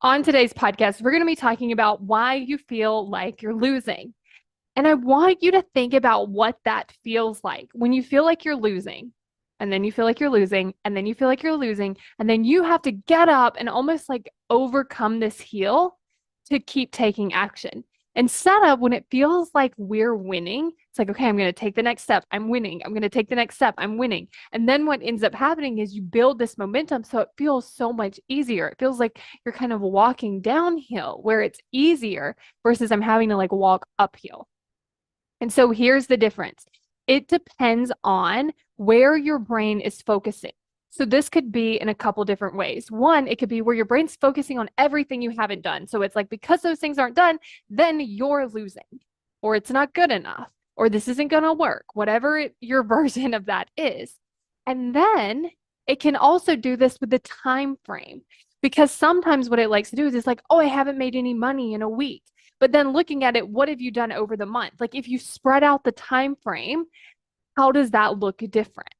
On today's podcast, we're going to be talking about why you feel like you're losing. And I want you to think about what that feels like when you feel like you're losing, and then you feel like you're losing, and then you feel like you're losing, and then you have to get up and almost like overcome this heel to keep taking action. Instead of when it feels like we're winning, it's like, okay, I'm going to take the next step. I'm winning. I'm going to take the next step. I'm winning. And then what ends up happening is you build this momentum. So it feels so much easier. It feels like you're kind of walking downhill where it's easier versus I'm having to like walk uphill. And so here's the difference. It depends on where your brain is focusing. So this could be in a couple different ways. One, it could be where your brain's focusing on everything you haven't done. So it's like, because those things aren't done, then you're losing, or it's not good enough, or this isn't going to work, whatever your version of that is. And then it can also do this with the time frame, because sometimes what it likes to do is it's like, oh, I haven't made any money in a week. But then looking at it, what have you done over the month? Like if you spread out the time frame, how does that look different?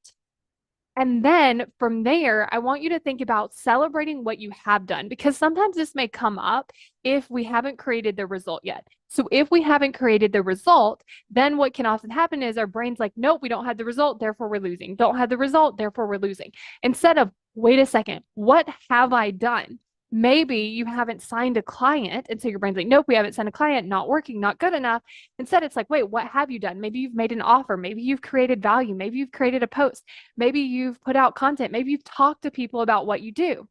And then from there, I want you to think about celebrating what you have done, because sometimes this may come up if we haven't created the result yet. So if we haven't created the result, then what can often happen is our brain's like, nope, we don't have the result, therefore we're losing. Don't have the result, therefore we're losing. Instead of, wait a second, what have I done? Maybe you haven't signed a client. And so your brain's like, nope, we haven't signed a client, not working, not good enough. Instead, it's like, wait, what have you done? Maybe you've made an offer. Maybe you've created value. Maybe you've created a post. Maybe you've put out content. Maybe you've talked to people about what you do.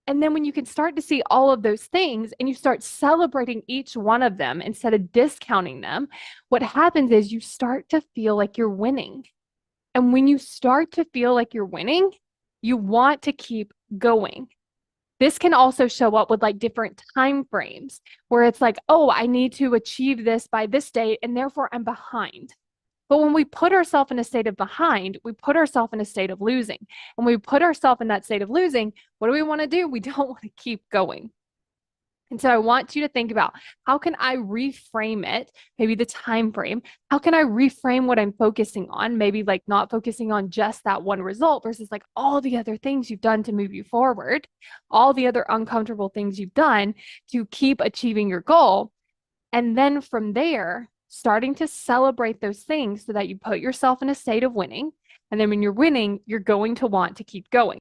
And then when you can start to see all of those things and you start celebrating each one of them instead of discounting them, what happens is you start to feel like you're winning. And when you start to feel like you're winning, you want to keep going. This can also show up with like different time frames where it's like, oh, I need to achieve this by this date and therefore I'm behind. But when we put ourselves in a state of behind, we put ourselves in a state of losing. And when we put ourselves in that state of losing, what do we want to do? We don't want to keep going. And so I want you to think about, how can I reframe it? Maybe the time frame. How can I reframe what I'm focusing on? Maybe like not focusing on just that one result versus like all the other things you've done to move you forward, all the other uncomfortable things you've done to keep achieving your goal. And then from there, starting to celebrate those things so that you put yourself in a state of winning. And then when you're winning, you're going to want to keep going.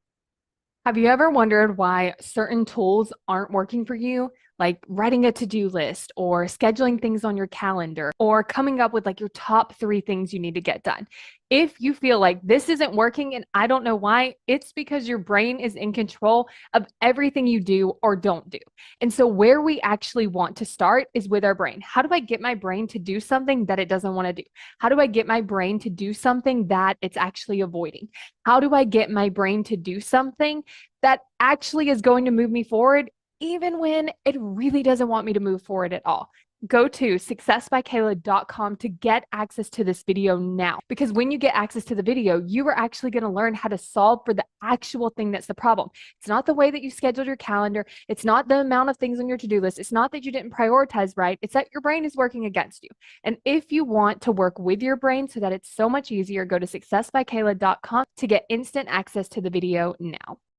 Have you ever wondered why certain tools aren't working for you? Like writing a to-do list or scheduling things on your calendar or coming up with like your top 3 things you need to get done. If you feel like this isn't working and I don't know why, it's because your brain is in control of everything you do or don't do. And so where we actually want to start is with our brain. How do I get my brain to do something that it doesn't want to do? How do I get my brain to do something that it's actually avoiding? How do I get my brain to do something that actually is going to move me forward, even when it really doesn't want me to move forward at all? Go to successbykayla.com to get access to this video now, because when you get access to the video, you are actually going to learn how to solve for the actual thing that's the problem. It's not the way that you scheduled your calendar. It's not the amount of things on your to-do list. It's not that you didn't prioritize right. It's that your brain is working against you. And if you want to work with your brain so that it's so much easier, go to successbykayla.com to get instant access to the video now.